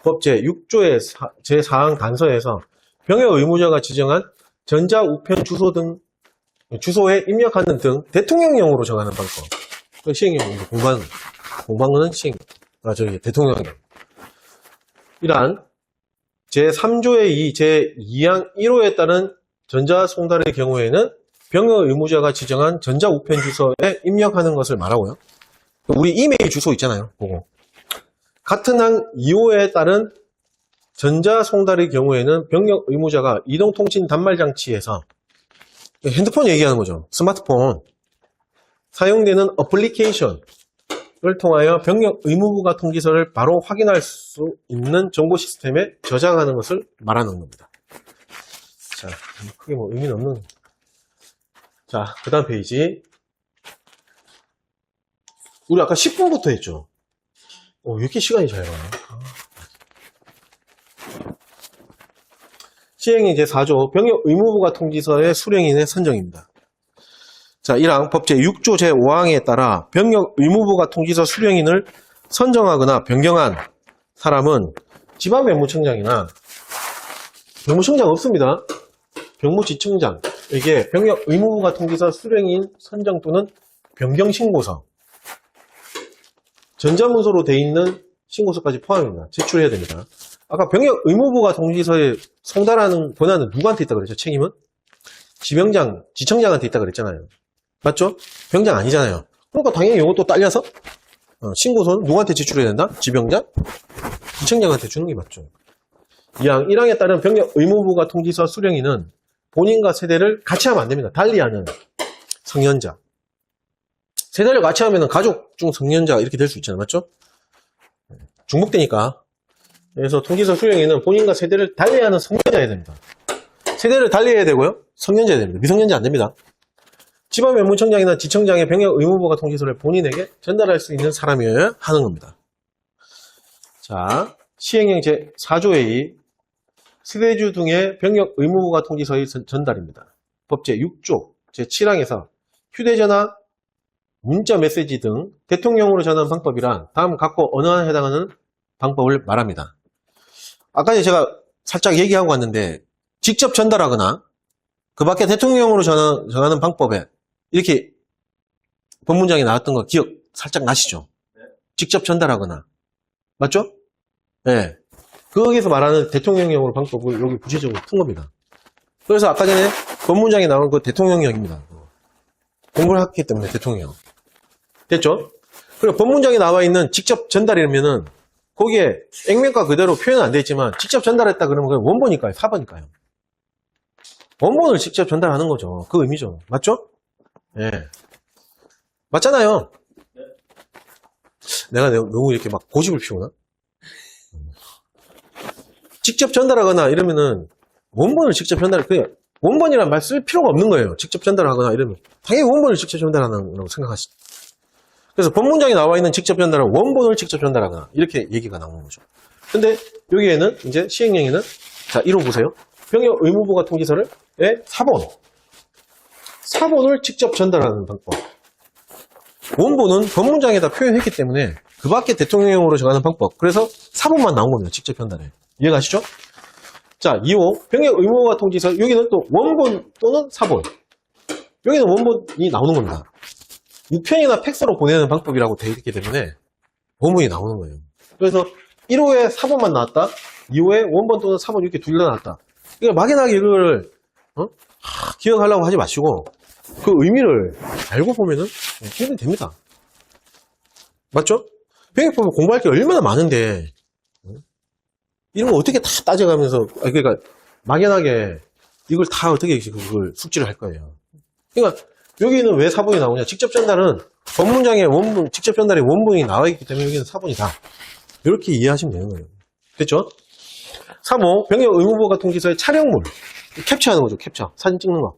법 제6조의 제4항 단서에서 병역 의무자가 지정한 전자우편 주소에 입력하는 등 대통령령으로 정하는 방법. 시행령 공부하는 거는 시행령. 대통령령. 이러한 제3조의 2, 제2항 1호에 따른 전자송달의 경우에는 병역 의무자가 지정한 전자우편 주소에 입력하는 것을 말하고요. 우리 이메일 주소 있잖아요. 그거. 같은 항 2호에 따른 전자송달의 경우에는 병역 의무자가 이동통신 단말장치에서 핸드폰 얘기하는 거죠. 스마트폰 사용되는 어플리케이션을 통하여 병역 의무부가 통지서를 바로 확인할 수 있는 정보 시스템에 저장하는 것을 말하는 겁니다. 자, 크게 뭐 의미는 없는. 자, 그 다음 페이지. 우리 아까 10분부터 했죠? 왜 이렇게 시간이 잘 가나? 시행령 제4조 병역 의무부가 통지서의 수령인의 선정입니다. 자, 1항 법 제6조 제5항에 따라 병역 의무부가 통지서 수령인을 선정하거나 변경한 사람은 지방병무청장이나 병무청장 없습니다. 병무지청장에게 병역 의무부가 통지서 수령인 선정 또는 변경 신고서 전자문서로 돼 있는 신고서까지 포함입니다. 제출해야 됩니다. 아까 병역 의무부가 통지서에 송달하는 권한은 누구한테 있다고 그랬죠? 책임은? 지청장한테 있다고 그랬잖아요. 맞죠? 병장 아니잖아요. 그러니까 당연히 이것도 딸려서 신고서는 누구한테 제출해야 된다? 지병장? 지청장한테 주는 게 맞죠. 2항 1항에 따른 병역 의무부가 통지서 수령인은 본인과 세대를 같이 하면 안 됩니다. 달리하는 성년자. 세대를 같이 하면 가족 중 성년자 이렇게 될 수 있잖아요. 맞죠? 중복되니까. 그래서 통지서 수령인은 본인과 세대를 달리하는 성년자여야 됩니다. 세대를 달리해야 되고요. 성년자여야 됩니다. 미성년자 안 됩니다. 지방면무청장이나 지청장의 병역 의무부가 통지서를 본인에게 전달할 수 있는 사람이어야 하는 겁니다. 자, 시행령 제4조의 2, 세대주 등의 병역 의무부가 통지서의 전달입니다. 법 제6조 제7항에서 휴대전화, 문자 메시지 등 대통령으로 전하는 방법이란 다음 각각 어느 하나에 해당하는 방법을 말합니다. 아까 제가 살짝 얘기하고 왔는데 직접 전달하거나 그 밖에 대통령으로 전하는 방법에 이렇게 법문장에 나왔던 거 기억 살짝 나시죠? 직접 전달하거나. 맞죠? 네. 거기서 말하는 대통령령으로 방법을 여기 구체적으로 푼 겁니다. 그래서 아까 전에 법문장에 나온 그 대통령령입니다. 공부를 했기 때문에 대통령. 됐죠? 그리고 법문장에 나와 있는 직접 전달이라면은 거기에 액면가 그대로 표현은 안 되어 있지만 직접 전달했다 그러면 그건 원본일까요? 사본일까요? 원본을 직접 전달하는 거죠. 그 의미죠. 맞죠? 예. 네. 맞잖아요. 내가 너무 이렇게 막 고집을 피우나? 직접 전달하거나 이러면은 원본을 직접 그냥 원본이란 말 쓸 필요가 없는 거예요. 직접 전달하거나 이러면 당연히 원본을 직접 전달하는 거라고 생각하시죠. 그래서 법문장에 나와 있는 직접 전달은 원본을 직접 전달하거나 이렇게 얘기가 나오는 거죠. 근데 여기에는 이제 시행령에는 자 1호 보세요. 병역 의무부가 통지서를 사본을 직접 전달하는 방법. 원본은 법문장에다 표현했기 때문에 그 밖에 대통령령으로 정하는 방법. 그래서 사본만 나온 겁니다. 직접 전달해. 이해가시죠? 자 2호 병역 의무부가 통지서 여기는 또 원본 또는 사본. 여기는 원본이 나오는 겁니다. 우편이나 팩스로 보내는 방법이라고 되어 있기 때문에 원본이 나오는 거예요. 그래서 1호에 사본만 나왔다. 2호에 원본 또는 사본 이렇게 둘 다 나왔다. 그러니까 막연하게 이걸 기억하려고 하지 마시고 그 의미를 알고 보면은 해결이 됩니다. 맞죠? 병역법을 공부할 게 얼마나 많은데 이런 거 어떻게 다 따져가면서 그러니까 막연하게 이걸 다 어떻게 그걸 숙지를 할 거예요. 그러니까 여기는 왜 사본이 나오냐? 직접 전달은 법문장에 원본 직접 전달에 원본이 나와 있기 때문에 여기는 사본이다. 이렇게 이해하시면 되는 거예요. 됐죠? 3호 병역 의무부가 통지서의 촬영물 캡처하는 거죠. 캡처 사진 찍는 거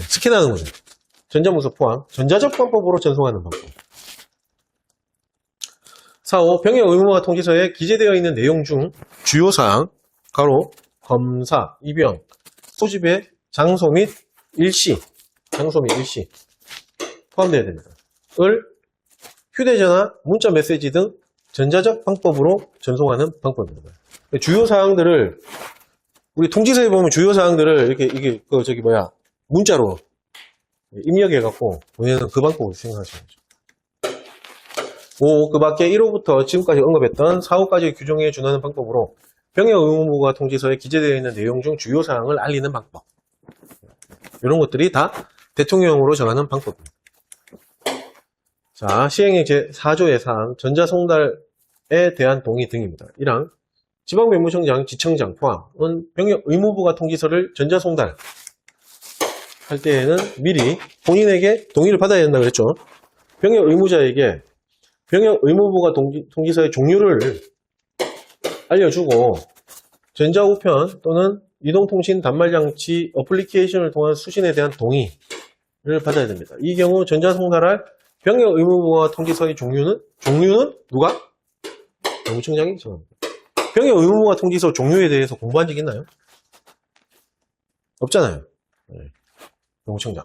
스캔하는 거죠. 전자문서 포함 전자적 방법으로 전송하는 방법. 4호 병역 의무부가 통지서에 기재되어 있는 내용 중 주요사항 가로 검사, 입영, 소집의 장소 및 일시 포함되어야 됩니다. 을 휴대전화, 문자 메시지 등 전자적 방법으로 전송하는 방법입니다. 주요 사항들을 우리 통지서에 보면 주요 사항들을 이게 문자로 입력해 갖고 보내는 그 방법을 생각하시면 되죠. 5. 그 밖에 1호부터 지금까지 언급했던 4호까지 규정에 준하는 방법으로 병역 의무부가 통지서에 기재되어 있는 내용 중 주요 사항을 알리는 방법. 이런 것들이 다 대통령령으로 정하는 방법입니다. 자, 시행령 제4조의 사항 전자송달에 대한 동의 등입니다. 1항 지방면무청장, 지청장 포함은 병역 의무부가 통지서를 전자송달 할 때에는 미리 본인에게 동의를 받아야 된다고 그랬죠. 병역 의무자에게 병역 의무부가 통지서의 종류를 알려주고 전자우편 또는 이동통신 단말장치 어플리케이션을 통한 수신에 대한 동의를 받아야 됩니다. 이 경우 전자송달할 병역 의무부가 통지서의 종류는 누가? 면무청장이 정합니다. 병역 의무부가 통지서 종류에 대해서 공부한 적 있나요? 없잖아요. 면무청장.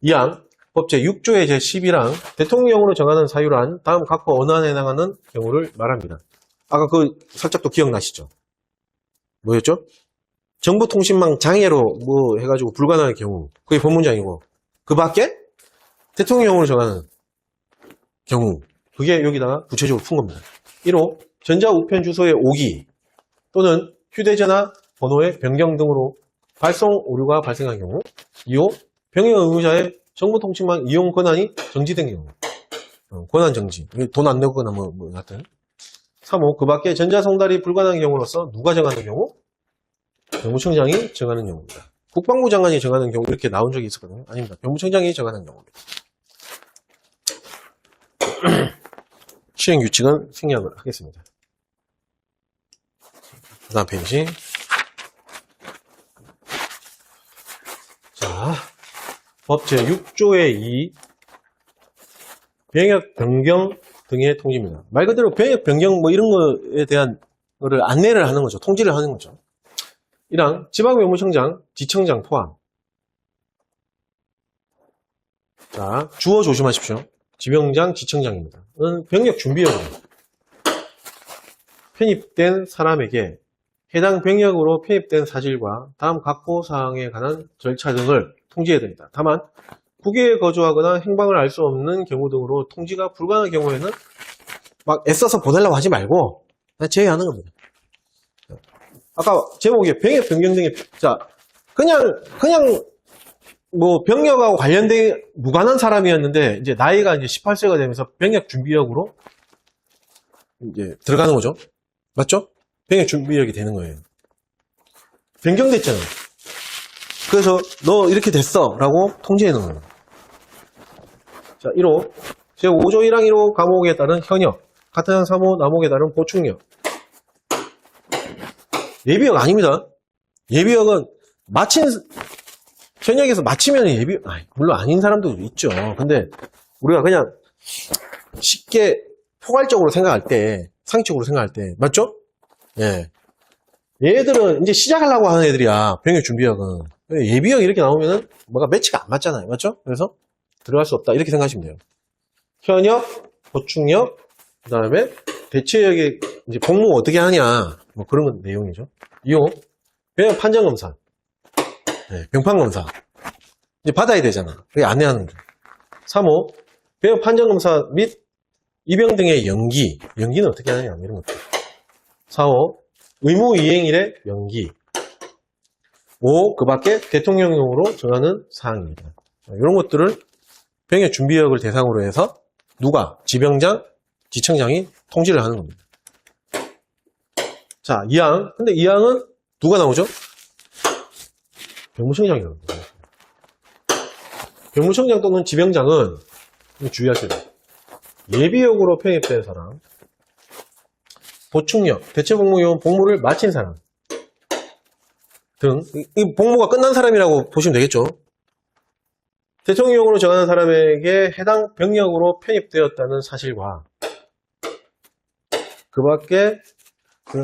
2항 법 제6조의 제11항 대통령령으로 정하는 사유란 다음 각호 어느 안에 해당하는 경우를 말합니다. 아까 그 살짝 또 기억나시죠? 뭐였죠? 정보통신망 장애로 뭐 해가지고 불가능할 경우 그게 법문장이고 그 밖에 대통령령으로 정하는 경우 그게 여기다가 구체적으로 푼 겁니다. 1호 전자우편 주소의 오기 또는 휴대전화 번호의 변경 등으로 발송 오류가 발생한 경우 2호 병역 의무자의 정보통신망 이용 권한이 정지된 경우 권한 정지 돈 안 내거나 뭐 하여튼 3호 그 밖에 전자송달이 불가능한 경우로서 누가 정하는 경우? 면무청장이 정하는 경우입니다. 국방부 장관이 정하는 경우 이렇게 나온 적이 있었거든요. 아닙니다. 면무청장이 정하는 경우입니다. 시행 규칙은 생략을 하겠습니다. 그 다음 페이지. 자, 법 제6조의 2 병역 변경 등의 통지입니다. 말 그대로 병역 변경 뭐 이런 거에 대한 거를 안내를 하는 거죠. 통지를 하는 거죠. 1항 지방면무청장, 지청장 포함. 자, 주어 조심하십시오. 지명장, 지청장입니다. 는 병역 준비역입니다. 편입된 사람에게 해당 병역으로 편입된 사실과 다음 각호 사항에 관한 절차 등을 통지해야 됩니다. 다만 국외에 거주하거나 행방을 알 수 없는 경우 등으로 통지가 불가능한 경우에는 막 애써서 보내려고 하지 말고 제외하는 겁니다. 아까 제목에 병역 변경 등의 자 그냥 뭐 병역하고 관련된 무관한 사람이었는데 이제 나이가 이제 18세가 되면서 병역 준비역으로 이제 들어가는 거죠. 맞죠? 병역 준비역이 되는 거예요. 변경됐잖아요. 그래서 너 이렇게 됐어 라고 통지해 놓은 거예요. 자, 1호 제5조 1항 1호 과목에 따른 현역 같은 항 3호 남목에 따른 보충역 예비역 아닙니다. 예비역은 현역에서 마치면 물론 아닌 사람도 있죠. 근데 우리가 그냥 쉽게 포괄적으로 생각할 때, 상식적으로 생각할 때, 맞죠? 예. 얘들은 이제 시작하려고 하는 애들이야. 병역 준비역은. 예비역 이렇게 나오면은 뭐가 매치가 안 맞잖아요. 맞죠? 그래서 들어갈 수 없다. 이렇게 생각하시면 돼요. 현역, 보충역, 그 다음에 대체역의 이제 복무 어떻게 하냐. 뭐 그런 내용이죠. 2호, 병역 판정검사. 네, 병판검사. 이제 받아야 되잖아. 그게 안내하는 거죠. 3호, 병역 판정검사 및 입영 등의 연기. 연기는 어떻게 하느냐. 이런 것들. 4호, 의무이행일의 연기. 5. 그 밖에 대통령령으로 정하는 사항입니다. 이런 것들을 병역 준비역을 대상으로 해서 누가? 지병장, 지청장이 통지를 하는 겁니다. 자, 2항. 근데 2항은 누가 나오죠? 병무청장이라고 합니다. 병무청장 또는 지병장은 주의하셔야 돼요. 예비역으로 편입된 사람, 보충역, 대체복무요원 복무를 마친 사람 등, 이 복무가 끝난 사람이라고 보시면 되겠죠. 대통령령으로 정하는 사람에게 해당 병력으로 편입되었다는 사실과 그 밖에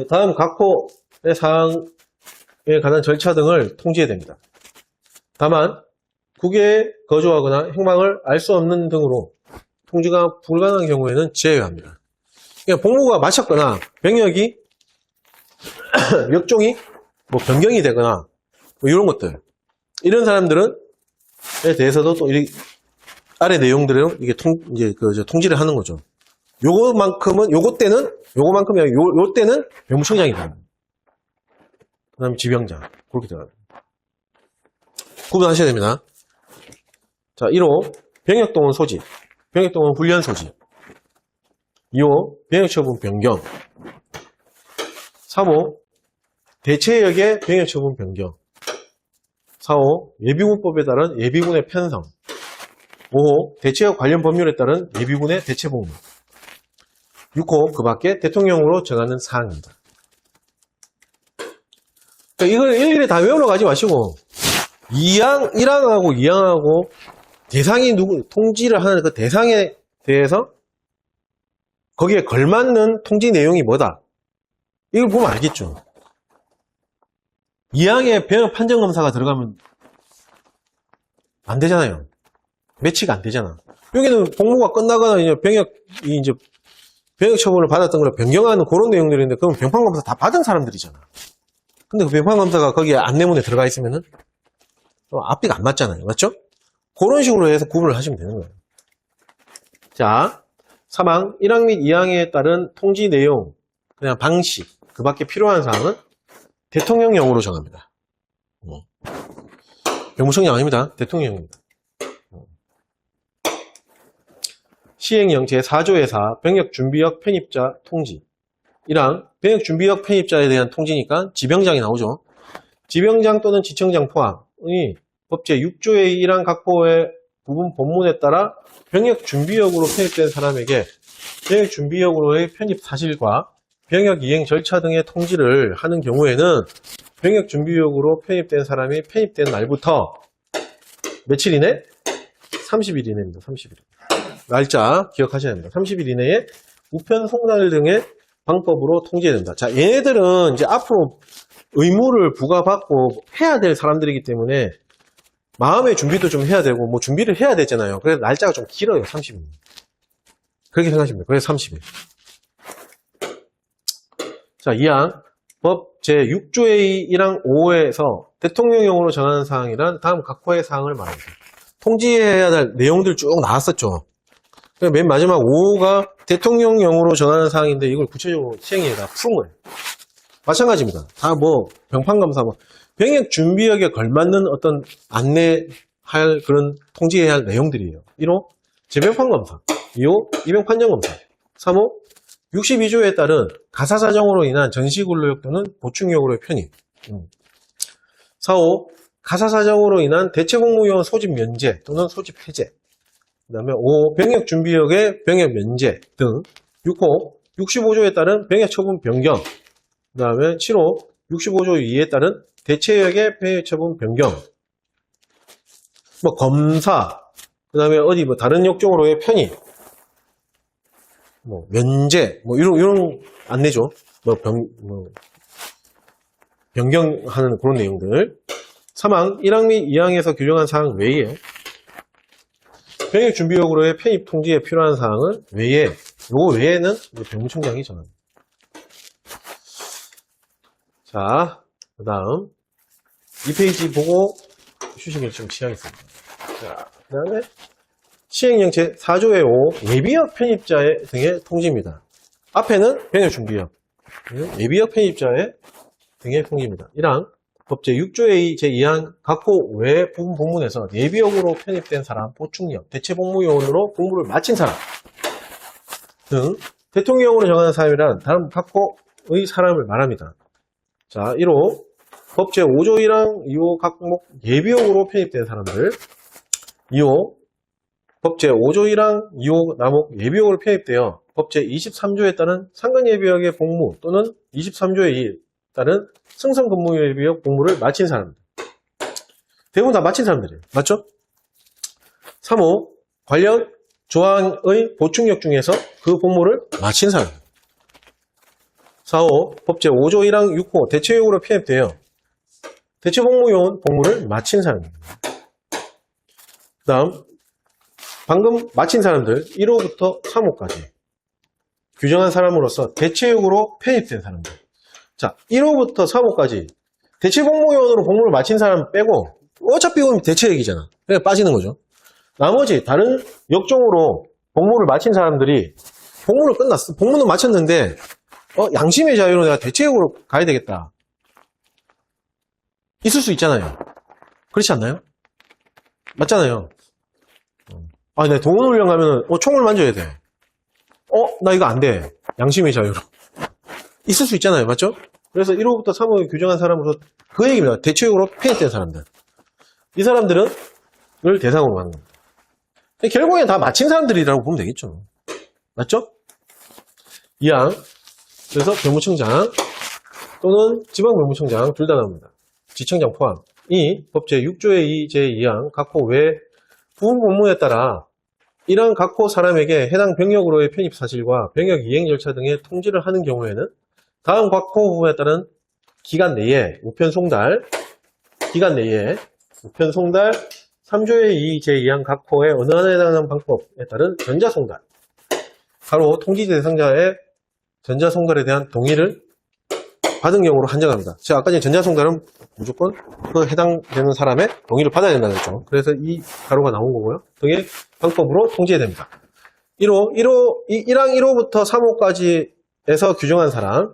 다음 각호의 사항에 관한 절차 등을 통지해야 됩니다. 다만 국외에 거주하거나 행방을 알 수 없는 등으로 통지가 불가능한 경우에는 제외합니다. 그러니까 복무가 마쳤거나 병력이 역종이 뭐 변경이 되거나 뭐 이런 것들, 이런 사람들에 대해서도 또 이 아래 내용들을 이게 통지를 하는 거죠. 요거만큼은 요거만큼이 아니라 요 때는 병무청장이다. 그다음에 지병장 그렇게 들어가요. 구분하셔야 됩니다. 자, 1호 병역동원 소집, 병역동원 훈련 소집. 2호 병역처분 변경. 3호 대체역의 병역처분 변경. 4호 예비군법에 따른 예비군의 편성. 5호 대체역 관련 법률에 따른 예비군의 대체복무. 6호 그 밖에 대통령으로 정하는 사항입니다. 그러니까 이걸 일일이 다 외우러 가지 마시고 1항하고 2항하고 대상이 통지를 하는 그 대상에 대해서 거기에 걸맞는 통지 내용이 뭐다. 이걸 보면 알겠죠. 2항에 병역 판정검사가 들어가면 안 되잖아요. 매치가 안 되잖아. 여기는 복무가 끝나거나 이제 병역 처분을 받았던 걸 변경하는 그런 내용들인데, 그건 병판검사 다 받은 사람들이잖아. 근데 그 병판검사가 거기에 안내문에 들어가 있으면은 앞뒤가 안 맞잖아요. 맞죠? 그런 식으로 해서 구분을 하시면 되는 거예요. 자, 3항 1항 및 2항에 따른 통지 내용, 그냥 방식, 그 밖에 필요한 사항은 대통령령으로 정합니다. 병무청장 아닙니다. 대통령령입니다. 시행령 제4조의 4 병역준비역 편입자 통지. 1항 병역준비역 편입자에 대한 통지니까 지병장이 나오죠. 지병장 또는 지청장 포함의 법 제6조의 1항 각호의 부분 본문에 따라 병역준비역으로 편입된 사람에게 병역준비역으로의 편입 사실과 병역 이행 절차 등의 통지를 하는 경우에는 병역준비역으로 편입된 사람이 편입된 날부터 며칠 이내? 30일 이내입니다. 30일. 날짜 기억하셔야 됩니다. 30일 이내에 우편 송달 등의 방법으로 통지해야 됩니다. 자, 얘네들은 이제 앞으로 의무를 부과받고 해야 될 사람들이기 때문에 마음의 준비도 좀 해야 되고 뭐 준비를 해야 되잖아요. 그래서 날짜가 좀 길어요. 30일. 그렇게 생각하시면 돼요. 그래서 30일. 자, 2항 법 제6조의 1항 5호에서 대통령령으로 정하는 사항이란 다음 각호의 사항을 말합니다. 통지해야 할 내용들 쭉 나왔었죠. 맨 마지막 5호가 대통령령으로 정하는 사항인데 이걸 구체적으로 시행에 다 푼 거예요. 마찬가지입니다. 다 뭐 병판검사, 뭐 병역 준비역에 걸맞는 어떤 안내할 그런 통지해야 할 내용들이에요. 1호 재병판검사, 2호 입영판정검사, 3호 62조에 따른 가사사정으로 인한 전시근로역 또는 보충역으로의 편입, 4호 가사사정으로 인한 대체복무요원 소집 면제 또는 소집 해제, 그 다음에 5호 병역준비역의 병역 면제 등, 6호 65조에 따른 병역처분 변경, 그 다음에 7호 65조 2에 따른 대체역의 병역처분 변경, 뭐 검사, 그 다음에 어디 뭐 다른 역종으로의 편입, 뭐, 면제, 뭐, 이런 안 내죠. 변경하는 그런 내용들. 사망 1항 및 2항에서 규정한 사항 외에 병역 준비역으로의 편입 통지에 필요한 사항은 외에, 요거 외에는 병무청장이 정합니다. 자, 그 다음 2페이지 보고 휴식을 좀 취하겠습니다. 자, 그 다음에 시행령 제4조의 5 예비역 편입자 등의 통지입니다. 앞에는 병역 준비역, 예비역 편입자의 등의 통지입니다. 1항 법 제6조의 제2항 각호 외 부분 본문에서 예비역으로 편입된 사람, 보충역, 대체복무요원으로 복무를 마친 사람 등 대통령으로 정하는 사람이란 다른 각호의 사람을 말합니다. 자, 1호 법 제5조 1항 2호 각목 예비역으로 편입된 사람들. 2호 법 제5조 1항 2호 남목 예비역으로 편입되어 법 제23조에 따른 상근예비역의 복무 또는 23조에 따른 승선근무예비역 복무를 마친 사람들. 대부분 다 마친 사람들이에요. 맞죠? 3호 관련 조항의 보충역 중에서 그 복무를 마친 사람. 4호 법 제5조 1항 6호 대체역으로 편입되어 대체복무요원 복무를 마친 사람입니다. 그 다음 방금 마친 사람들 1호부터 3호까지 규정한 사람으로서 대체역으로 편입된 사람들. 자, 1호부터 3호까지 대체복무요원으로 복무를 마친 사람 빼고 어차피 이건 대체역이잖아. 그냥 빠지는 거죠. 나머지 다른 역종으로 복무를 마친 사람들이 복무를 끝났어. 복무는 마쳤는데 양심의 자유로 내가 대체역으로 가야 되겠다. 있을 수 있잖아요. 그렇지 않나요? 맞잖아요. 내가 동원훈련 가면은 총을 만져야 돼. 나 이거 안 돼. 양심의 자유로. 있을 수 있잖아요. 맞죠? 그래서 1호부터 3호에 규정한 사람으로서 그 얘기입니다. 대체역으로 편입된 사람들. 이 사람들은 을 대상으로 하는 겁니다. 결국엔 다 마친 사람들이라고 보면 되겠죠. 맞죠? 2항. 그래서 병무청장 또는 지방병무청장 둘 다 나옵니다. 지청장 포함. 이 법 제6조의 2 제2항 각호 외 부분 본문에 따라 1항 각호 사람에게 해당 병역으로의 편입 사실과 병역 이행 절차 등의 통지를 하는 경우에는 다음 각호 부분에 따른 기간 내에 우편 송달 3조의 2 제2항 각호의 어느 하나에 해당하는 방법에 따른 전자송달 바로 통지 대상자의 전자송달에 대한 동의를 받은 경우로 한정합니다. 제가 아까 전에 전자송달은 무조건 그 해당되는 사람의 동의를 받아야 된다고 했죠. 그래서 이 가로가 나온 거고요. 등의 방법으로 통지해야 됩니다. 1항 1호부터 3호까지에서 규정한 사람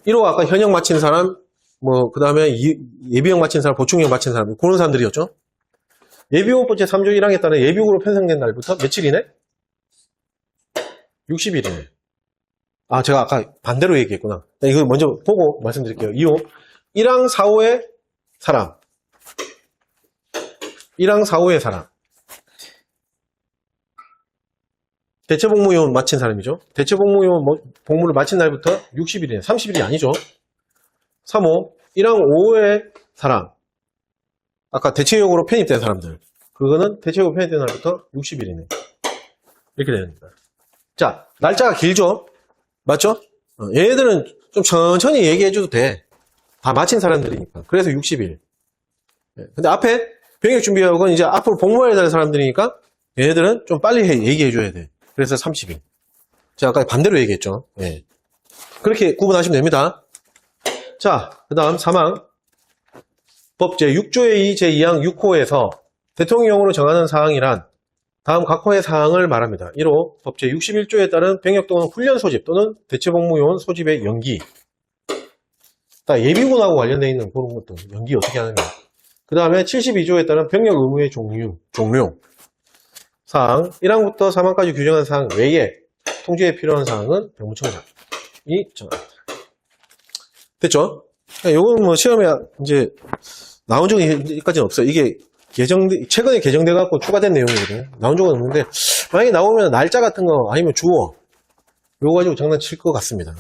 1호 아까 현역 마친 사람 그 다음에 예비역 마친 사람, 보충역 마친 사람 그런 사람들이었죠. 예비역법 제3조 1항에 따른 예비역으로 편성된 날부터 며칠이네? 60일이네. 제가 아까 반대로 얘기했구나. 이거 먼저 보고 말씀드릴게요. 2호 1항 4호의 사람 1항 4호의 사람 대체복무요원 마친 사람이죠. 대체복무요원 복무를 마친 날부터 60일이네. 30일이 아니죠. 3호 1항 5호의 사람 아까 대체역으로 편입된 사람들 그거는 대체역으로 편입된 날부터 60일이네. 이렇게 됩니다. 자, 날짜가 길죠? 맞죠? 얘네들은 좀 천천히 얘기해줘도 돼. 다 마친 사람들이니까. 그래서 60일. 근데 앞에 병역준비역은 이제 앞으로 복무해야 될 사람들이니까 얘네들은 좀 빨리 얘기해줘야 돼. 그래서 30일. 제가 아까 반대로 얘기했죠. 네. 그렇게 구분하시면 됩니다. 자, 그 다음 사망. 법 제6조의 2 제2항 6호에서 대통령으로 정하는 사항이란 다음 각호의 사항을 말합니다. 1호 법 제61조에 따른 병역 또는 훈련 소집 또는 대체복무요원 소집의 연기. 예비군하고 관련되어 있는 그런 것도 연기 어떻게 하느냐. 그 다음에 72조에 따른 병역 의무의 종료 사항 1항부터 3항까지 규정한 사항 외에 통지에 필요한 사항은 병무청장이 정합니다. 됐죠? 요건 시험에 이제 나온 적까지는 없어요. 이게 최근에 개정돼 갖고 추가된 내용이거든요. 나온 적은 없는데 만약에 나오면 날짜 같은 거 아니면 주어 요거 가지고 장난칠 것 같습니다.